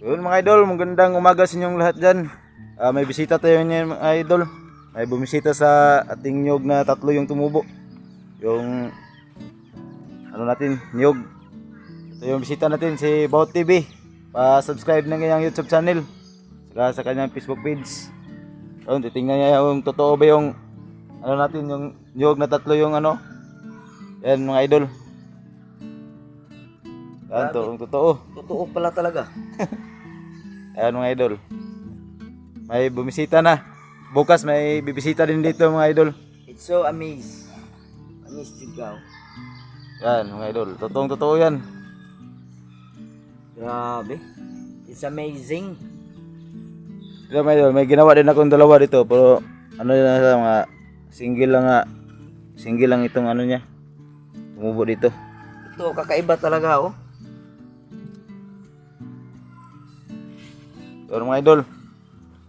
Yun mga idol, magandang umaga sa inyong lahat dyan. May bisita tayo ngayon mga idol. May bumisita sa ating niyog na tatlo yung tumubo. Yung ano natin, niyog. Ito yung bisita natin, si Baut TV. Pa-subscribe na kanyang YouTube channel. Saka sa kanyang Facebook page. Yun, titingnan niya yung totoo ba yung ano natin, yung niyog na tatlo yung ano. Yan mga idol. Yan to, yung totoo. Totoo pala talaga. Ayan mga idol. May bumisita na. Bukas may bibisita din dito mga idol. It's so amazed. Amazed to go. Yan mga idol. Totoong totoo yan. Grabe. It's amazing. Dito mga idol, may ginawa din akong dalawa dito. Pero ano yun na mga single lang nga. Single lang itong ano niya. Tumubo dito. Ito kakaiba talaga oh. Pero mga idol,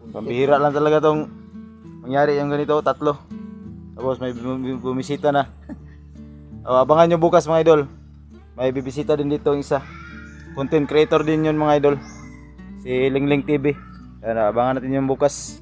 pambihira lang talaga tong mangyari yung ganito, tatlo. Tapos may bumisita na. Abangan nyo bukas mga idol. May bibisita din dito yung isa. Content creator din yun mga idol. Si Lingling TV. Abangan natin yung bukas.